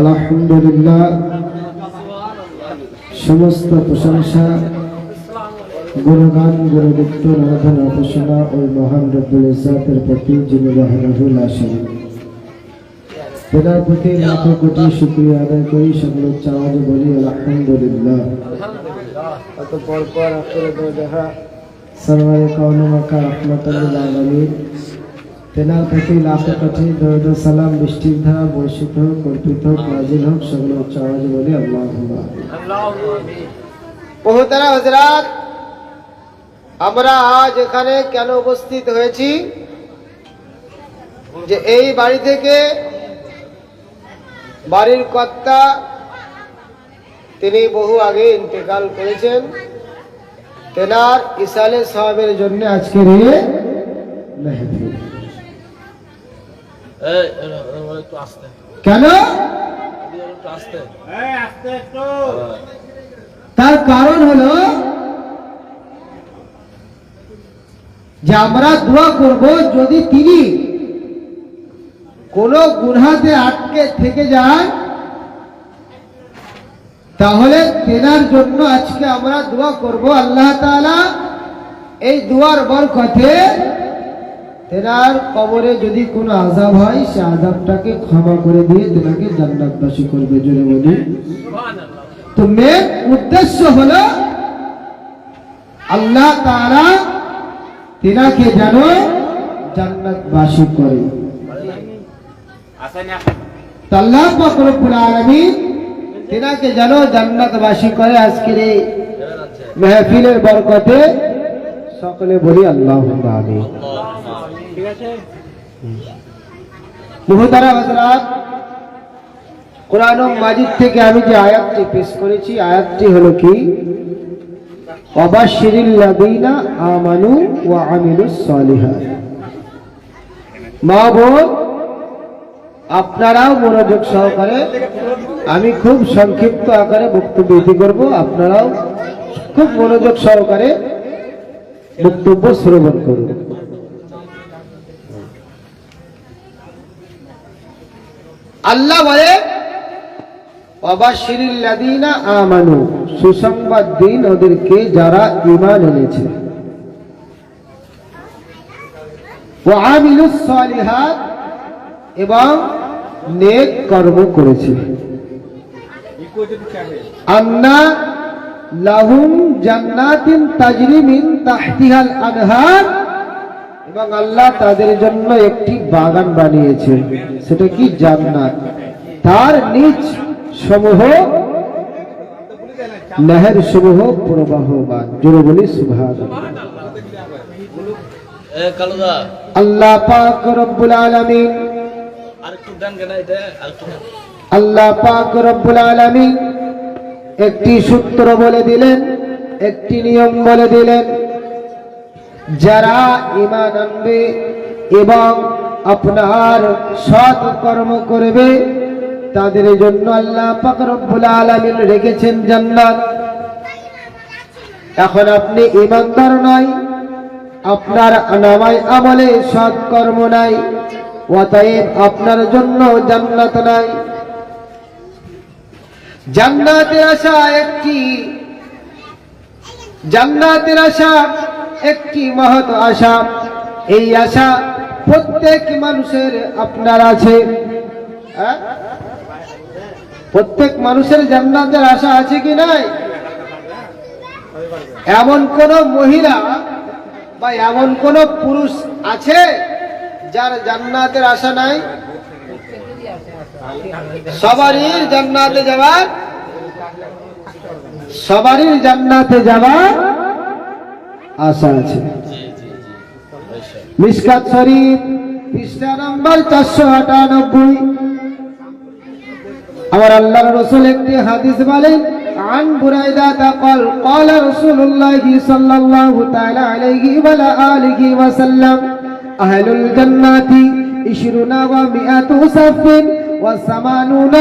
আলহামদুলিল্লাহ, সমস্ত প্রশংসা গুণগান গুণযুক্ত আরাধনা উপাসনা ওই মহান রব্বুল ইজ্জতের প্রতি যিনি রহমাতুল আসেন। তেনার প্রতি লাখো কোটি শুকরিয়া আদায় করি, সকল চাওয়াজ বলি আলহামদুলিল্লাহ। অতঃপর পর আখিরে দো জাহা সরওয়ারে কাউন মাকা রহমাতুল আলামিন, তেনার প্রতি লাখো কোটি দরুদ সালাম বৃষ্টির ধারা বর্ষিত হোক, কল্পিত হোক, নাজিল হোক, সকল চাওয়াজ বলি আল্লাহুম্মা আমিন। মুহতারাম হযরত, আমরা আজ এখানে কেন উপস্থিত হয়েছি? যে এই বাড়ি থেকে বাড়ির কর্তা তিনি বহু আগে ইন্তেকাল করেছেন। তেনার ইসালে সাহাবের জন্য আজকের এই মেহফিল। কেন? তার কারণ হলো যে আমরা দোয়া করব, যদি তিনি কোন গুনাহতে আটকে থেকে যান তাহলে তেনার জন্য আজকে আমরা দোয়া করব। আল্লাহ তাআলা এই দোয়ার বরকতে তেনার কবরে যদি কোনো আযাব হয় সে আযাবটাকে ক্ষমা করে দিয়ে তেনাকে জান্নাতবাসী করবে। জোরে বলি সুবহানাল্লাহ। তো মেন উদ্দেশ্য হলো আল্লাহ তাআলা তেনাকে যেন জান্নাতবাসী করে। আল্লাহ পাক রব্বুল আলামিন তেনাকে যেন জান্নাতবাসী করে। আজকের এই মেহফিলের বরকতে সকলে বলি আল্লাহুম্মা আমিন। ঠিক আছে মুহতারাম হযরত, কোরআন মাজিদ থেকে আমি যে আয়াতটি পেশ করেছি, আয়াতটি হলো কি? ওয়াবাশশিরিল লাযীনা আমানু ওয়া আমিলুস সালিহাত। মা বোন, আপনারাও মনোযোগ সহকারে, আমি খুব সংক্ষিপ্ত আকারে বক্তব্য দিতে করব, আপনারাও খুব মনোযোগ সহকারে বক্তব্য শ্রবণ করুন। আল্লাহ বলে ওয়াবাশশিরিল লাযীনা আমানু, সুসংবাদ দিন ওদেরকে যারা ঈমান এনেছে, ওয়া আমিলুস সালিহাত, এবং নেক কর্ম করেছে। আন্না লাহুম জান্নাতিন তাজরি মিন তাহতিহাল আনহার, এবং আল্লাহ তাদের জন্য একটি বাগান বানিয়েছে, সেটা কি? জান্নাত। তার নিচ সমূহ নহর সমূহ প্রবাহমান। জোরে বলি সুবহানাল্লাহ। আল্লাহ পাক রব্বুল আলামিন, আল্লাহ পাক রব্বুল আলামিন একটি সূত্র বলে দিলেন, একটি নিয়ম বলে দিলেন। যারা ঈমান আনবে এবং আপনার সৎ কর্ম করবে তাদের জন্য আল্লাহ পাক রব্বুল আলামিন রেখেছেন জান্নাত। এখন আপনি ঈমানদার নয়, আপনার নামায় আমলে সৎ কর্ম নাই, অতএব আপনার জন্য জান্নাত নাই। জান্নাতের আশা একটি মহৎ আশা। এই আশা প্রত্যেক মানুষের আপনার আছে। প্রত্যেক মানুষের জান্নাতের আশা আছে কি নাই? এমন কোন মহিলা বা এমন কোন পুরুষ আছে যার জান্নাতের আশা নাই? সবারই জান্নাতে যাওয়ার আশা আছে। মিশকাত শরীফ পৃষ্ঠা নম্বর 498, আমার আল্লাহর রাসূল একটি হাদিস বলেন, আন বুরাইদা قال قال رسول الله صلى الله تعالى عليه وعلى آله وسلم أهل الجنة 20 و100 صف و80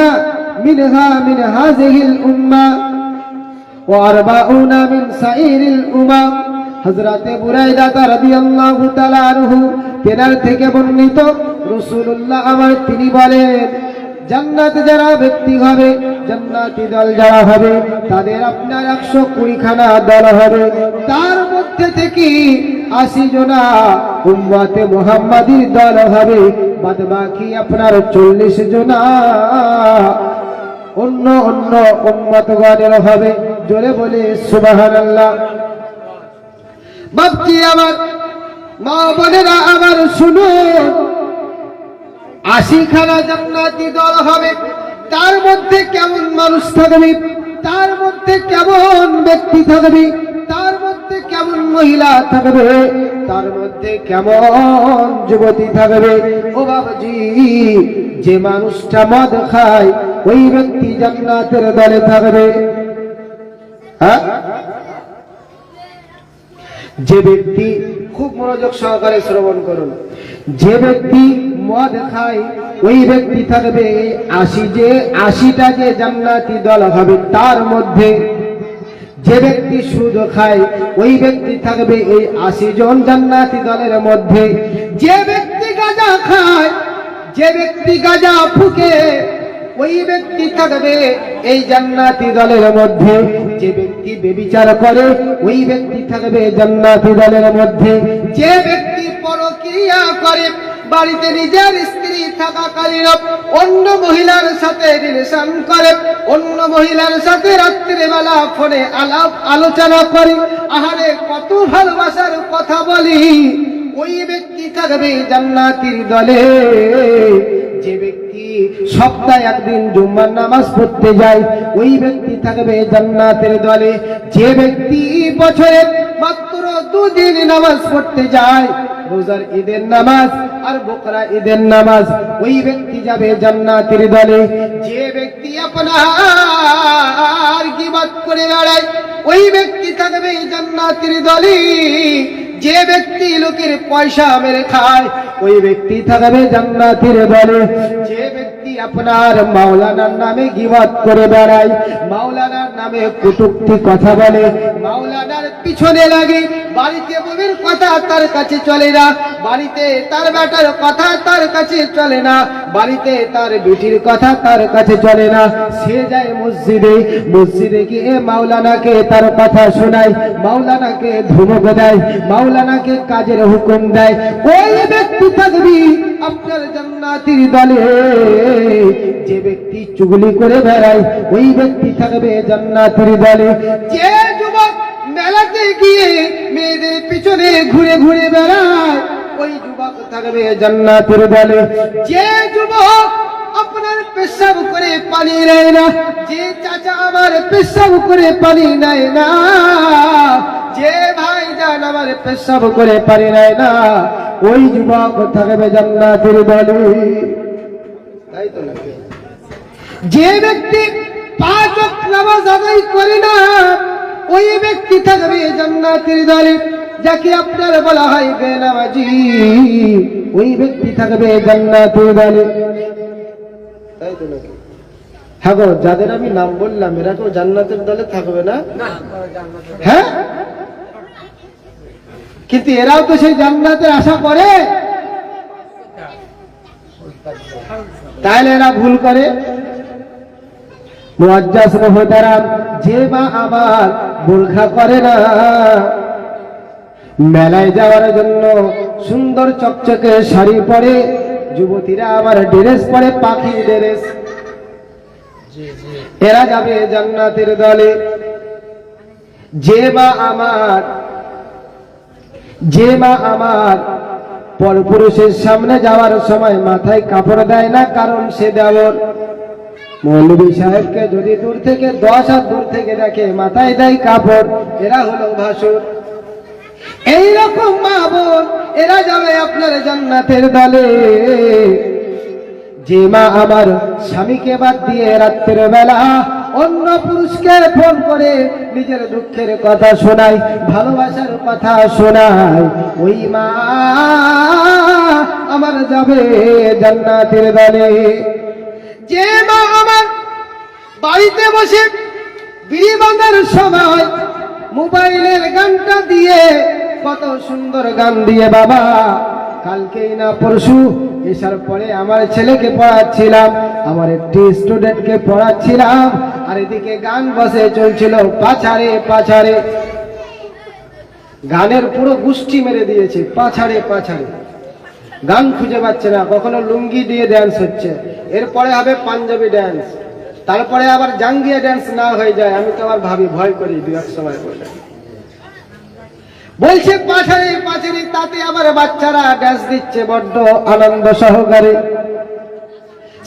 منها من هذه الأمة و40 من سائر الأمم। হযরতে বুরাইদা রাদিয়াল্লাহু তাআলা আনহু তেনার থেকে বর্ণিত, রাসূলুল্লাহ আমার তিনি বলেন, জান্নাতে যারা ব্যক্তি হবে, জান্নাতি দল যারা হবে, তাদের আপনার 120 খানা দল হবে। তার মধ্যে থেকে 80 জনা উম্মতে মুহাম্মাদির দল হবে, বাদ বাকি আপনার 40 জনা অন্য অন্য উম্মতগণের হবে। জোরে বলে সুবহানাল্লাহ। বাপজি আমার, মা বোনেরা আমার শুনুন, 80 খানা জান্নাতি দল হবে। তার মধ্যে কেমন মানুষ থাকবে, তার মধ্যে কেমন ব্যক্তি থাকবে, তার মধ্যে কেমন মহিলা থাকবে, তার মধ্যে কেমন যুবতী থাকবে। ও বাবাজি, যে মানুষটা মদ খায় ওই ব্যক্তি জান্নাতের দলে থাকবে। হ্যাঁ, যে ব্যক্তি, খুব মনোযোগ সহকারে শ্রবণ করুন, যে ব্যক্তি মদ খায় ওই ব্যক্তি থাকবে 80টা যে জান্নাতি দল হবে। তার মধ্যে যে ব্যক্তি সুদ খায় ওই ব্যক্তি থাকবে এই 80 জন জান্নাতি দলের মধ্যে। যে ব্যক্তি গাঁজা খায়, যে ব্যক্তি গাঁজা ফুঁকে ওই ব্যক্তি থাকবে এই জান্নাতি দলের মধ্যে। যে ব্যক্তি ব্যভিচার করে ওই ব্যক্তি থাকবে জান্নাতি দলের মধ্যে। যে ব্যক্তি পরক্রিয়া করে, বাড়িতে নিজের স্ত্রী থাকাকালীন অন্য মহিলার সাথে রিলেশন করে, অন্য মহিলার সাথে রাত্রিবেলা ফোনে আলোচনা করে, আহারে কত ভালোবাসার কথা বলি, ওই ব্যক্তি থাকবে জান্নাতির দলে। যে ব্যক্তি সপ্তাহে একদিন জুম্মার নামাজ পড়তে যায় ওই ব্যক্তি থাকবে জান্নাতের দলে। যে ব্যক্তি বছরে মাত্র 2 দিন নামাজ পড়তে যায়, রোজার ঈদের নামাজ আর বকরা ঈদের নামাজ, ওই ব্যক্তি যাবে জান্নাতের দলে। যে ব্যক্তি আপনার গীবত করে বেড়ায় ওই ব্যক্তি থাকবে জান্নাতের দলে। যে ব্যক্তি লোকের পয়সা মেরে খায় ওই ব্যক্তি থাকবে জান্নাতের দলে। যে ব্যক্তি আপনার মাওলানার নামে গীবত করে বেড়ায়, মাওলানার নামে কটূক্তি কথা বলে, মাওলানার পিছনে লাগে, বাড়িতে বউয়ের কথা তার কাছে চলে না, বাড়িতে তার বেটার কথা তার কাছে চলে না, বাড়িতে তার বেটির কথা তার কাছে চলে না, সে যায় মসজিদে, মসজিদে গিয়ে মাওলানাকে তার কথা শোনায়, মাওলানাকে ধমক দেয়, মাওলানাকে কাজের হুকুম দেয়, ওই ব্যক্তি থাকবি আপনার জান্নাতের দলে। যে ব্যক্তি চুগলি করে বেড়ায় ওই ব্যক্তি থাকবে জান্নাতের দলে। যে যুবক মেলাতে গিয়ে মেয়েদের পিছনে ঘুরে ঘুরে বেড়ায় ওই যুবক থাকবে জান্নাতের দলে। যে যুবক আপনার পেশাব করে পানি নেয় না, যে চাচা আমার পেশাব করে পানি নেয় না, যে ভাইজান আমার পেশাব করে পানি নেয় না, ওই যুবক থাকবে জান্নাতের দলে। তাই তো নাকি? যে ব্যক্তি 5 ওয়াক্ত নামাজ আদায় করে না ওই ব্যক্তি থাকবে জান্নাতের দলে। যাকে আপনার বলা হয় বেনামাজি, ওই ব্যক্তি থাকবে জান্নাতের দলে। তাই তো নাকি? হ্যাঁ গো, যাদের আমি নাম বললাম এরা কেউ জান্নাতের দলে থাকবে না? হ্যাঁ, কিন্তু এরাও তো সেই জান্নাতের আশা করে, তাহলে এরা ভুল করে। মুআজ্জাজ মুহতারাম, যে মা আমার বোরখা করে না, মেলায় যাওয়ার জন্য সুন্দর চকচকে শাড়ি পরে, যুবতীরা আমার ড্রেস পরে, পাখির ড্রেস, এরা যাবে জান্নাতের দলে। যে মা আমার পরপুরুষের সামনে যাওয়ার সময় মাথায় কাপড় দেয় না, কারণ সে দেওর। মৌলভী সাহেবকে যদি দূর থেকে 10 হাত দূর থেকে দেখে মাথায় দেয় কাপড়, এরা হলো ভাসুর। এইরকম মা বোন এরা যাবে আপনার জান্নাতের দলে। যে মা আমার স্বামীকে বাদ দিয়ে রাত্রের বেলা অন্য পুরুষকে ফোন করে নিজের দুঃখের কথা শোনায়, ভালোবাসার কথা শোনায়, ওই মা আমার যাবে জান্নাতের দলে। যে মা আমার বাড়িতে বসে বিড়ি বাঁধার সময় মোবাইলের গানটা দিয়ে, কত সুন্দর গান দিয়ে, বাবা কালকেই না পরশু এসার পরে আমার ছেলেকে পড়াচ্ছিলাম, আমার একটি স্টুডেন্টকে পড়াচ্ছিলাম, আর এদিকে গান বসে চলছিল পাছাড়ে পাছাড়ে। গানের পুরো গুষ্টি মেরে দিয়েছে, পাছাড়ে পাছাড়ে। গান খুঁজে পাচ্ছে না, কখনো লুঙ্গি দিয়ে ড্যান্স হচ্ছে, এরপরে হবে পাঞ্জাবি ড্যান্স, তারপরে আবার জাঙ্গিয়া ড্যান্স না হয়ে যায়। আমি তো আবার ভাবি, ভয় করি দু এক সময় বলে। বলছে পাছাড়ে পাছাড়ে, তাতে আবার বাচ্চারা ড্যান্স দিচ্ছে বড্ড আনন্দ সহকারে।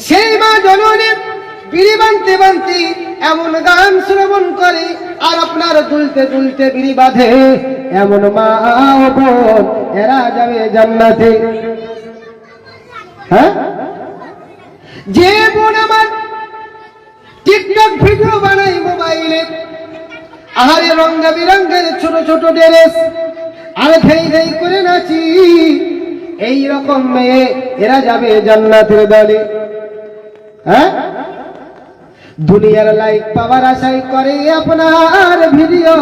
সেই মা জননী বিড়ি বানতে বানতে এমন গান শ্রবণ করে, আর আপনার দুলতে দুলতে বিড়ি বাঁধে এমন মা ও বোন, এরা যাবে জান্নাতে। হ্যাঁ, যে বোন আমার টিকটক ভিডিও বানাই মোবাইলে, আহারে রঙা বিরঙ্গের ছোট ছোট ড্রেস, আর ধেই ধেই করে নাচি, এই রকম মেয়ে এরা যাবে জান্নাতের দলে। হ্যাঁ, দুনিয়ার লাইক পাওয়ার আশাই করে আপনার ভিডিও,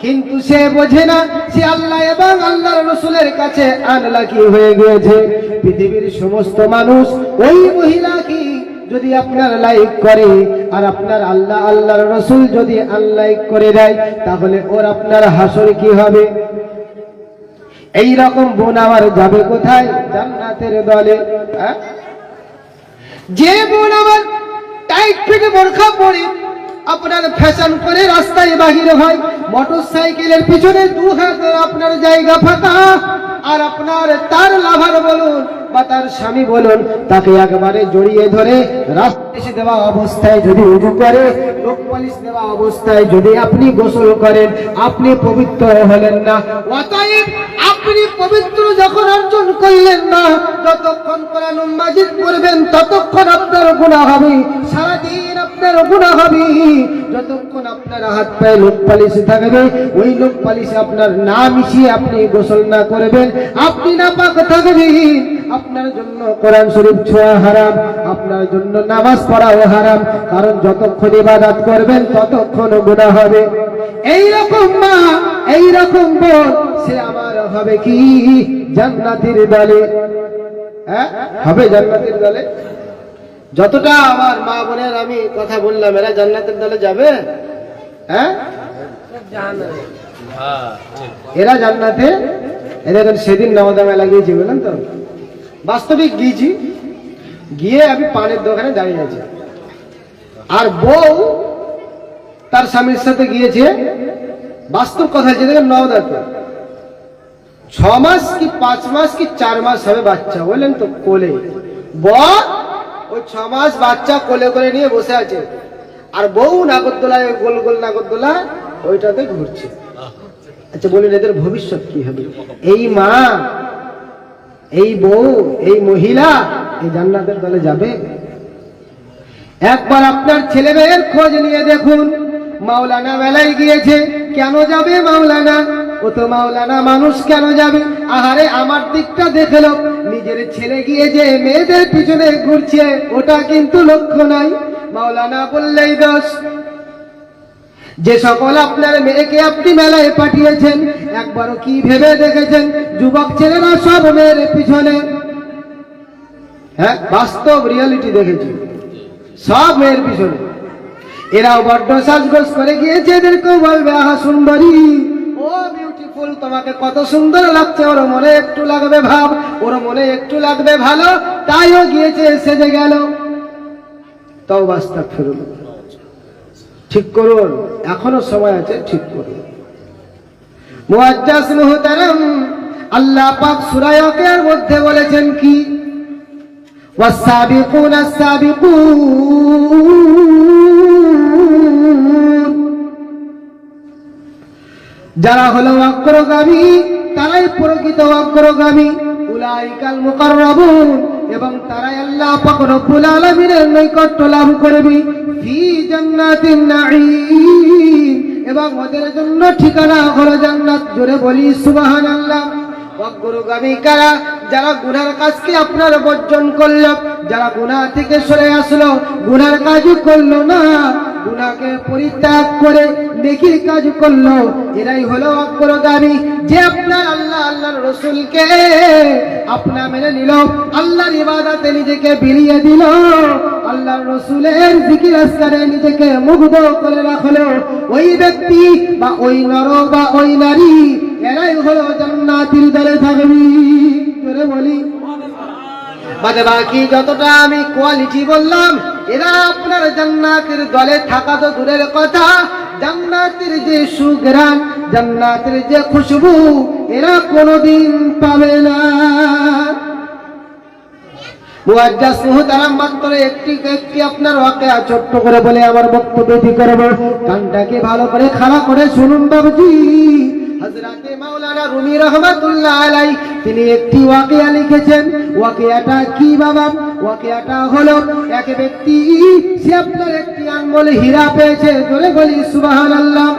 কিন্তু সে বোঝে না সে আল্লাহ এবং আল্লাহর রাসূলের কাছে আনলাকি হয়ে গিয়েছে। পৃথিবীর সমস্ত মানুষ ওই মহিলা কি যদি আপনার লাইক করে, আর আপনার আল্লাহ আল্লাহর রাসূল যদি আনলাইক করে দেয়, তাহলে ওর আপনার হাসর কি হবে? এই রকম বোন আমার যাবে কোথায়? জান্নাতের দলে। যে বোন আমার টাইট ফিটে বোরখা পরে আপনার ফ্যাশন করে রাস্তায় বাহির হয়, মোটর সাইকেলের পিছনে দু হাত আপনার জায়গা ফাঁকা, আর আপনার তার লাভার বলুন বা তার স্বামী বলুন, তাকে একবারে জড়িয়ে ধরে রাস্তায় দেওয়া অবস্থায় যদি উজু করে, লোক পালিশ দেওয়া অবস্থায় যদি আপনি গোসল করেন, আপনি পবিত্র হলেন না। অতএব আপনি পবিত্র যখন অর্জন করলেন না, যতক্ষণ কোরআন মাজিদ পড়বেন ততক্ষণ আপনার গুনাহ হবে, সারাদিন আপনার গুনাহ হবে। যতক্ষণ আপনার হাত পায়ে লোক পালিশ থাকবে, ওই লোক পালিশে আপনার না মিশিয়ে আপনি গোসল না করবেন, আপনি নাপাক থাকবেন। আপনার জন্য কোরআন শরীফ ছোঁয়া হারাম, আপনার জন্য নামাজ পড়াও হারাম, কারণ যতক্ষণ ইবাদত করবেন ততক্ষণ গুনাহ হবে। এই রকম মা, এই রকম বোন, সে আমার হবে কি? জান্নাতের দলে। হ্যাঁ, হবে জান্নাতের দলে। যতটা আমার মা বোনের আমি কথা বললাম, এরা জান্নাতের দলে যাবে। হ্যাঁ, এরা জান্নাতে। এরা সেদিন নওদা মেলা গিয়েছি, বললেন তো, বাস্তবিক গিয়েছি, গিয়ে আমি পানের দোকানে দাঁড়িয়ে আছি, আর বউ তার স্বামীর সাথে গিয়েছে। বাস্তব কথা হচ্ছে, দেখেন নওদাতে 6 মাস কি 5 মাস কি 4 মাস হবে বাচ্চা, বললেন তো, কোলে বউ, ওই 6 মাস বাচ্চা কোলে করে নিয়ে বসে আছে, আর বউ নাগরদোলায়, গোল গোল নাগরদোলা ওইটাতে ঘুরছে। আচ্ছা বলেন, এদের ভবিষ্যৎ কি হবে? এই মা, এই বউ, এই মহিলা এই জান্নাতের দলে যাবে? একবার আপনার ছেলে মেয়ের খোঁজ নিয়ে দেখুন। মাওলানা মেলায় গিয়েছে, কেন যাবে মাওলানা? ও তো মাওলানা মানুষ, কেন যাবে? আহারে আমার দিকটা দেখলো, নিজের ছেলে গিয়ে যে মেয়েদের পিছনে ঘুরছে, ওটা কিন্তু লক্ষ্য নাই। মাওলানা বললেই দোষ। যে সকল আপনার মেয়েকে আপনি মেলায় পাঠিয়েছেন, একবারও কি ভেবে দেখেছেন যুবক ছেলেরা সব মেয়ের পিছনে? হ্যাঁ, বাস্তব রিয়ালিটি দেখেছি, সব মেয়ের পিছনে। এরাও বড্ড সাজগোজ করে গিয়েছে, এদেরকেও বলবে আহা সুন্দরী, ও বিউটিফুল, তোমাকে কত সুন্দর লাগছে। ওর মনে একটু লাগবে ভাব, ওর মনে একটু লাগবে ভালো, তাইও গিয়েছে, সেজে গেল। তওবা আস্তাগফিরুল্লাহ। ঠিক করুন, এখনো সময় আছে, ঠিক করুন। মুআজ্জাজ মুহতারাম, আল্লাহ পাক সূরা ইয়াসিনের মধ্যে বলেছেন কি? ওয়াস-সাবিকুনা আস-সাবিকুন, যারা হলো অগ্রগামী তারাই প্রকৃত অগ্রগামী। উলাইকাল মুকাররাবুন, এবং তারাই আল্লাহ পাক রব্বুল আলামিনের নৈকট্য লাভ করবে। ফি জান্নাতিন নাঈম, এবং ওদের জন্য ঠিকানা হলো জান্নাত। জোরে বলি সুবহানাল্লাহ। অগ্রগামী কারা? যারা গুনার কাজকে আপনার বর্জন করলো, যারা গুনাহ থেকে সরে আসলো, গুনার কাজও করলো না, গুনাহকে পরিত্যাগ করে নেকির কাজ করলো, এরাই হলো অগ্রগামী। যে আপনার আল্লাহর রাসূলকে আপনা মেনে নিল, আল্লাহর ইবাদতে নিজেকে বিলিয়ে দিল, আল্লাহর রাসূলের জিকির আজকারে নিজেকে মুগ্ধ করে রাখলো, ওই ব্যক্তি বা ওই নর বা ওই নারী এরাই হলো জান্নাতের দলে থাকবি। জোরে বলি। বাদে বাকি যতটা আমি কোয়ালিটি বললাম, এরা আপনার জান্নাতের দলে থাকা তো দূরের কথা, জান্নাতের যে সুঘ্রাণ, জান্নাতের যে খুশবু এরা কোনোদিন পাবে না। মুআজ্জাজ মুহতারাম, মাত্র একটি আপনার ওয়াকিয়া ছোট্ট করে বলে আমার বক্তব্য ঠিক করব। কানটাকে ভালো করে খাড়া করে শুনুন বাবুজি। হযরতে মাওলানা রুমি রহমাতুল্লাহ আলাইহি তিনি একটি ওয়াকিয়া লিখেছেন। ওয়াকিয়াটা কি বাবা? ওয়াকিয়াটা হলো এক ব্যক্তি, সে আপনার একটি আনমোল হীরা পেয়েছে। জোরে বলি সুবহানাল্লাহ।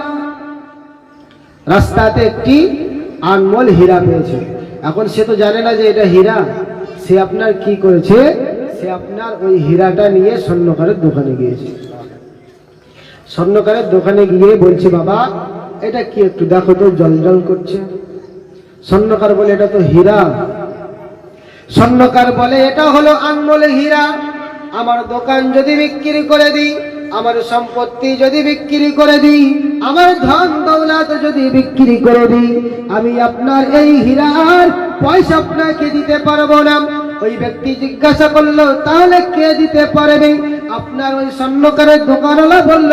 রাস্তাতে একটি আনমোল হীরা পেয়েছে। এখন সে তো জানে না যে এটা হীরা। সে আপনার কি করেছে? সে আপনার ওই হীরাটা নিয়ে স্বর্ণকারের দোকানে গিয়েছে। স্বর্ণকারের দোকানে গিয়ে বলছে, বাবা এটা কি একটু দেখো তো, জলজল করছে। স্বর্ণকার বলে, এটা তো হীরা। স্বর্ণকার বলে, এটা হলো আনমোল হীরা। আমার দোকান যদি বিক্রি করে দিই, আমার সম্পত্তি যদি বিক্রি করে দিই, আমার ধন দৌলত যদি বিক্রি করে দিই, আমি আপনার এই হীরার পয়সা আপনাকে দিতে পারবো না। ওই ব্যক্তি জিজ্ঞাসা করলো, তাহলে কে দিতে পারবে? আপনার ওই স্বর্ণকারের দোকানওয়ালা বলল,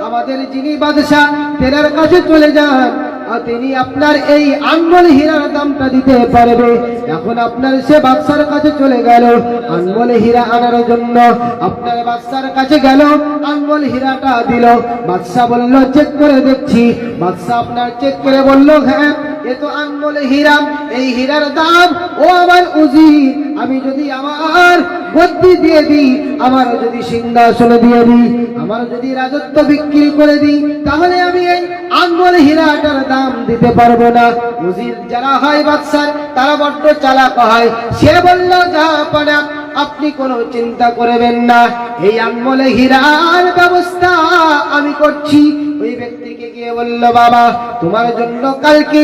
আমাদের যিনি বাদশা তেনার কাছে চলে যান, আর তিনি আপনার এই আনমোল হীরার দামটা দিতে পারবে। এখন আপনার সে বাদশার কাছে চলে গেল আনমোল হীরা আনার জন্য। আপনার বাদশার কাছে গেল, আনমোল হীরাটা দিল। বাদশা বলল, চেক করে দেখছি। বাদশা আপনার চেক করে বলল, হ্যাঁ এ তো আনমোল হীরা। এই হীরার দাম ও আমার উজির, আমি যদি আমার গদ্দি দিয়ে দিই, আমার যদি সিংহাসন দিয়ে দিই, আমার যদি রাজত্ব বিক্রি করে দিই, তাহলে আমি এই আনমোল হীরাটার দাম দিতে পারবো না। উজির যারা হয় বাদশার, তারা বড্ড চালাক হয়। সে বলল, যা পারে আপনি কোনো চিন্তা করবেন না, এই আনমোল হীরার ব্যবস্থা আমি করছি। ওই ব্যক্তিকে গিয়ে বলল, বাবা তোমার জন্য কালকে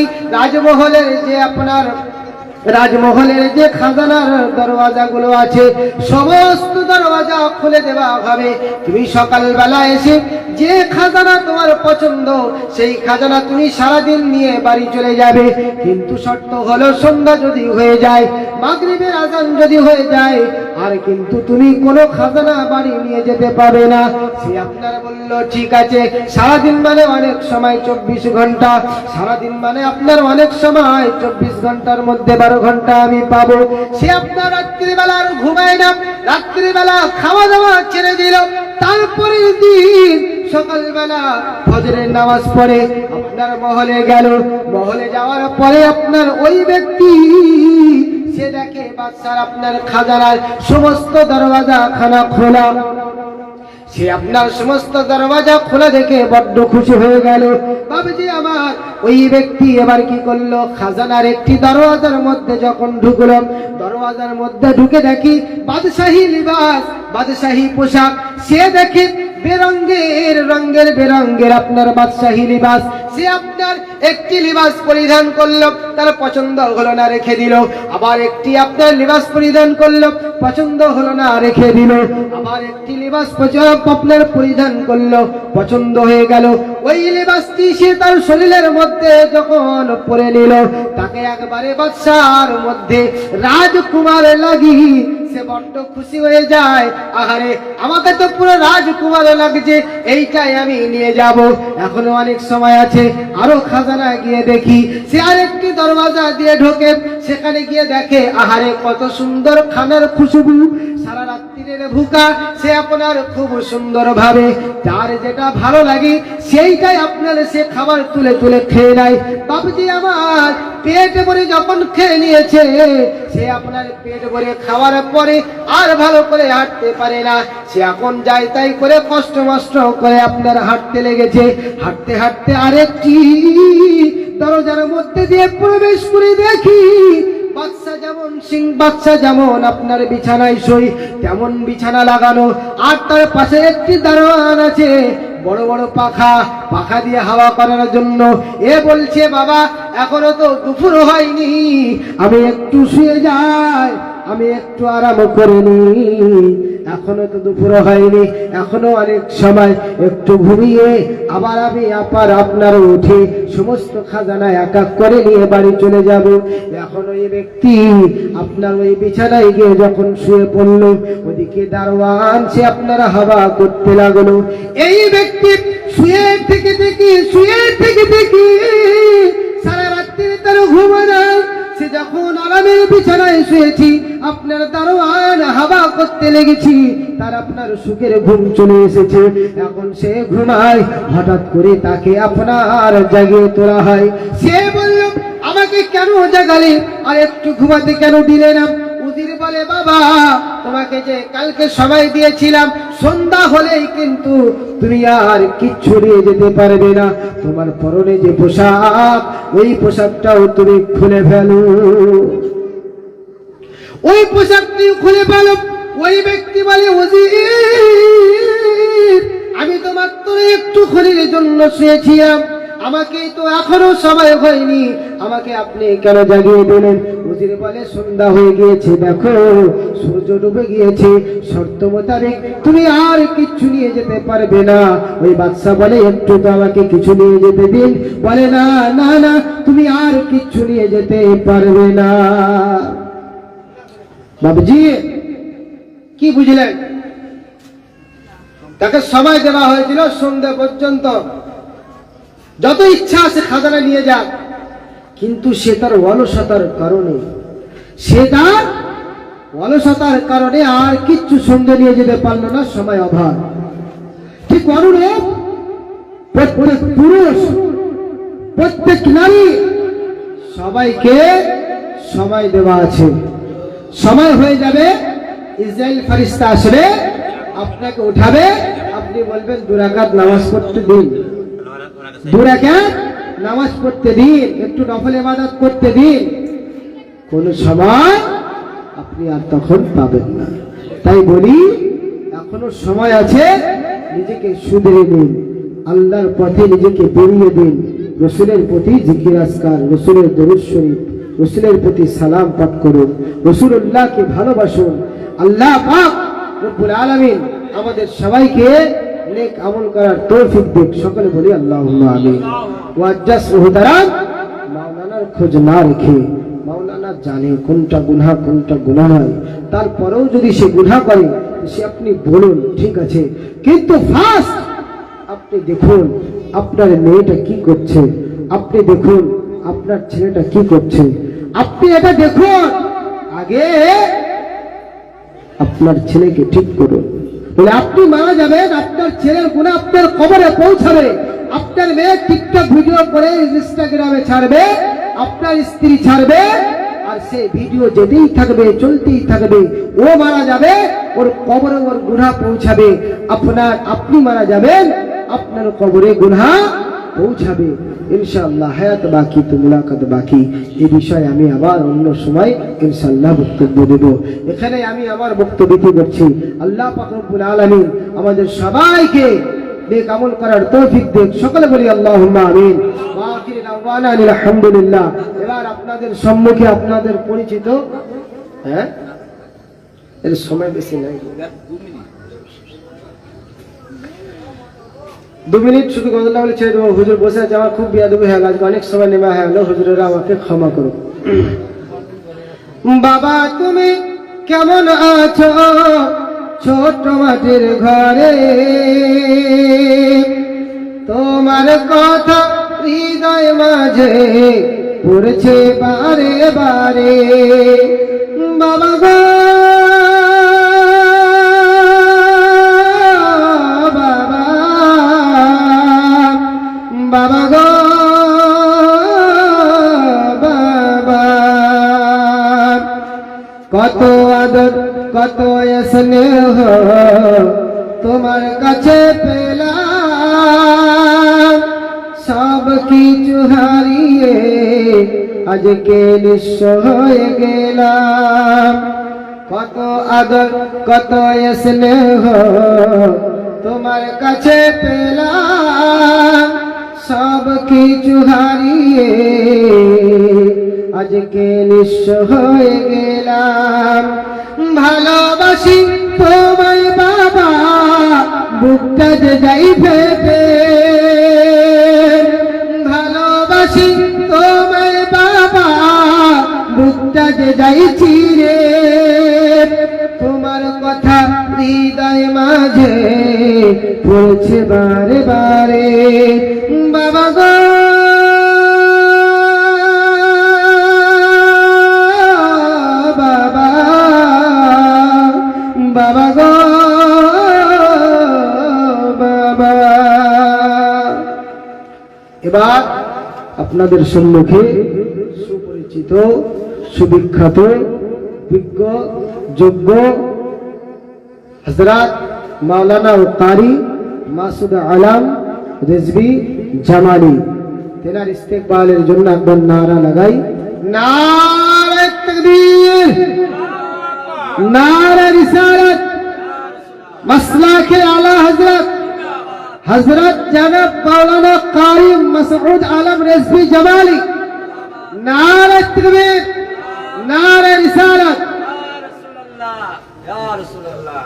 রাজমহলের যে খাজানার দরওয়াজাগুলো আছে, সমস্ত দরওয়াজা খুলে দেওয়া হবে। তুমি সকালবেলা এসে যে খাজানা তোমার পছন্দ, সেই খাজানা তুমি সারাদিন নিয়ে বাড়ি চলে যাবে। কিন্তু শর্ত হলো, সন্ধ্যা যদি হয়ে যায়, মাগরিবের আজান যদি হয়ে যায়, আর কিন্তু তুমি কোনো খাজানা বাড়ি নিয়ে যেতে পারবে না। সে আপনার বলল, ঠিক আছে। সারাদিন মানে অনেক সময় 24 ঘন্টা, সারাদিন মানে আপনার অনেক সময় 24 ঘন্টার মধ্যে 12 ঘন্টা আমি পাবো। সে আপনার রাত্রিবেলা আর ঘুমায় না, রাত্রিবেলা খাওয়া দাওয়া ছেড়ে দিল। তারপরের দিন সকালবেলা ফজরের নামাজ পড়ে আপনার মহলে গেল। মহলে যাওয়ার পরে আপনার ওই ব্যক্তি সে দেখে বাদশার আপনার খাজানার সমস্ত দরওয়াজা খানা খোলা। সে আপনার সমস্ত দরওয়াজা খোলা দেখে বড্ড খুশি হয়ে গেল। বাবুজি আমার, ওই ব্যক্তি এবার কি করলো, খাজানার একটি দরওয়াজার মধ্যে যখন ঢুকলো, দরওয়াজার মধ্যে ঢুকে দেখি বাদশাহী লিবাস, বাদশাহী পোশাক। সে দেখে রঙের বেরঙের আপনার বাদশাহী লিবাস। সে আপনার একটি লিবাস পরিধান করলো, তার পছন্দ হলো না, রেখে দিল। আবার একটি আপনার লিবাস পরিধান করলো, পছন্দ হলো না, রেখে দিল। আবার একটি লিবাস আপনার পরিধান করলো, পছন্দ হয়ে গেল। ওই লিবাসটি সে তার শরীরের মধ্যে যখন পরে নিল, তাকে একবারে বাদশার মধ্যে রাজকুমার লাগি। সে বড্ড খুশি হয়ে যায়, আহারে আমাকে তো পুরো রাজকুমার লাগছে, এইটাই আমি নিয়ে যাব। এখনো অনেক সময় আছে, আরো খাজানা গিয়ে দেখি। সে আরেকটি দরওয়াজা দিয়ে ঢোকে, সেখানে গিয়ে দেখে, আহারে কত সুন্দর খানার খুশবু। সারা রাত্রির ভুকা সে আপনার খুব সুন্দর ভাবে যার যেটা ভালো লাগে সেইটাই আপনার সে খাবার তুলে তুলে খেয়ে নেয়। বাবুজি আমার, পেট ভরে যখন খেয়ে নিয়েছে, সে আপনার পেট ভরে খাওয়ার পরে আর ভালো করে হাঁটতে পারে না। সে এখন যায় তাই করে কষ্ট মষ্ট করে আপনার হাঁটতে লেগেছে। হাঁটতে হাঁটতে আরেকটি দরজার মধ্যে দিয়ে প্রবেশ করে দেখি বাদশা যেমন আপনার বিছানায় শোয়, তেমন বিছানা লাগানো, আর তার পাশে একটি দারোয়ান আছে। বড় বড় পাখা দিয়ে হাওয়া করার জন্য। এ বলছে বাবা এখনো তো দুপুর হয়নি, আমি একটু শুয়ে যাই, আমি একটু আরাম করে নি, এখনো তো দুপুর হয়নি, এখনো অনেক সময়, একটু ঘুমিয়ে আবার আমি আপনার উঠে সমস্ত খাজানা এক এক করে নিয়ে বাড়ি চলে যাব। এখন ওই ব্যক্তি আপনার ওই বিছানায় গিয়ে যখন শুয়ে পড়লো, ওদিকে দারোয়ান সে আপনার হাওয়া করতে লাগলো। এই ব্যক্তি শুয়ে থেকে সারা রাত্রি তার ঘুম নাই। সে যখন আরামের বিছানায় শুয়েছি, আপনার দারোয়ান হাওয়া করতে লেগেছি, তার আপনার সুখের ঘুম চলে এসেছে। এখন সে ঘুমায়, হঠাৎ করে তাকে আপনার জাগিয়ে তোলা হয়। সে বলল আমাকে কেন জাগালে, আর একটু ঘুমাতে কেন দিলে না? উজির বলে বাবা তোমাকে যে কালকে সময় দিয়েছিলাম, সন্ধ্যা হলেই কিন্তু তুমি আর কিচ্ছু নিয়ে যেতে পারবে না, তোমার পরনে যে পোশাক ওই পোশাকটাও তুমি খুলে ফেলো, ওই পোশাকটি খুলে ফেলো। ওই ব্যক্তি বলে উজির আমি তো মাত্র একটু ক্ষণের জন্য শুয়েছিলাম, আমাকে তো এখনো সময় হয়নি, আমাকে আপনি কেন জাগিয়ে দিলেন? উজির বলে সন্ধ্যা হয়ে গিয়েছে, দেখো সূর্য ডুবে গিয়েছে, শর্ত মোতাবেক তুমি আর কিচ্ছু নিয়ে যেতে পারবে না। ওই বাদশা বলে একটু তো আমাকে কিছু নিয়ে যেতে দিন। বলে না না না তুমি আর কিচ্ছু নিয়ে যেতে পারবে না। বাবুজি কি বুঝলেন? তাকে সময় দেওয়া হয়েছিল সন্ধ্যা পর্যন্ত, যত ইচ্ছা সে খাজানা নিয়ে যাক, কিন্তু সে তার অলসতার কারণে আর কিচ্ছু সঙ্গে নিয়ে যেতে পারলো না, সময় অভাব। ঠিক অনুরূপ প্রত্যেক পুরুষ প্রত্যেক নারী সবাইকে সময় দেওয়া আছে। সময় হয়ে যাবে, ইসরাইল ফেরেশতা আসবে, আপনাকে উঠাবে, আপনি বলবেন 2 রাকাত নামাজ পড়তে দিন, 2 রাকাত নামাজ পড়তে দিন, একটু নফল ইবাদত করতে দিন। কোন সময় আপনি আর তখন পাবেন না। তাই বলি এখনো সময় আছে, নিজেকে শুধরে নিন, আল্লাহর পথে নিজেকে বেরিয়ে দিন, রসুলের প্রতি জিকির আজকার, রসুলের দরুদ শরীফ, রসুলের প্রতি সালাম পাঠ করুন, রসুলুল্লাহকে ভালোবাসুন। আল্লাহ পাক রব্বুল আলামিন আমাদের সবাইকে নেক আমল করার তৌফিক দিক। সকলে বলি আল্লাহুম্মা আমিন। ওয়াজ্জাস মুহতারাম, মাওলানার খোঁজ না রেখে, মাওলানা জানে কোনটা গুনাহ নয়, তারপরেও যদি সে গুনাহ করে সে আপনি বলুন ঠিক আছে, কিন্তু ফার্স্ট আপনি দেখুন আপনার মেয়েটা কি করছে, আপনি দেখুন আপনার ছেলেটা কি করছে, আপনি এটা দেখুন, আগে আপনার ছেলেকে ঠিক করুন। বলে আপনি মারা যাবেন, আপনার ছেলের গুনাহ আপনার কবরে পৌঁছাবে, আপনার মেয়ে টিকটক ভিডিও করে ইনস্টাগ্রামে ছাড়বে, আপনার স্ত্রী ছাড়বে, আর সেই ভিডিও যেতেই থাকবে, চলতেই থাকবে, ও মারা যাবে, ওর কবরে ওর গুনাহ পৌঁছাবে, আপনি মারা যাবেন, আপনার কবরে গুনাহ পৌঁছাবে। ইনশাআল্লাহ হায়াত বাকি তো মুলাকাত বাকি। এই বিষয়ে আমি আবার অন্য সময় ইনশাআল্লাহ বক্তব্য দেব। এখানে আমি আমার বক্তব্য করছি। আল্লাহ পাক রব্বুল আলামিন আমাদের সবাইকে নেক আমল করার তৌফিক দেন। সকলে বলি আল্লাহুম্মা আমিন। ওয়া আখিরু দাওয়ানা আলহামদুলিল্লাহ। এবার আপনাদের সম্মুখে আপনাদের পরিচিত, এর সময় বেশি নাই, 2 মিনিট শুধু গজলটা বলে ছেড়ে দেবো। হুজুর বসে আছে, আমার খুব বিয়াদবি হয়ে গেছে, অনেক সময় নেমে হয়ে গেল, হুজুরেরা আমাকে ক্ষমা করো। বাবা তুমি কেমন আছো ছোট মাটির ঘরে, তোমার কথা হৃদয় মাঝে পড়ছে বারে বারে। বাবা গো বাবা গো বাবা, কত আদর কত স্নেহ তোমার কাছে পেলাম, সব কিছু হারিয়ে আজকে নিঃস্ব হয়ে গেলাম। কত আদর কত স্নেহ তোমার কাছে পেলাম সব কিছু হারিয়ে, আজকে নিঃস্ব হয়ে গেলাম। ভালোবাসি তোমায় বাবা, বুকটা যে যাই ফেটে। ভালোবাসি তোমায় বাবা, বুকটা যে যাই ছিঁড়ে। তোমার কথা হৃদয় মাঝে পড়ছে বারে বারে। বাবা গো বাবা, বাবা গো বাবা। এবার আপনাদের সম্মুখে সুপরিচিত, সুবিখ্যাত, বিজ্ঞ, যোগ্য হযরত মাওলানা ও কারি মাসুদ আলম রিজভী জামালি, তেনার ইস্তেকবালের জন্য একবার নারা লাগাই। নারে তাকবীর, নারে রিসালাত, মাসলাকে আলা হযরত হযরত জনাব মাওলানা কারি মাসউদ আলম রিজভী জামালি। নারে তাকবীর, নারে রিসালাত। ইয়া রাসূলুল্লাহ, ইয়া রাসূলুল্লাহ।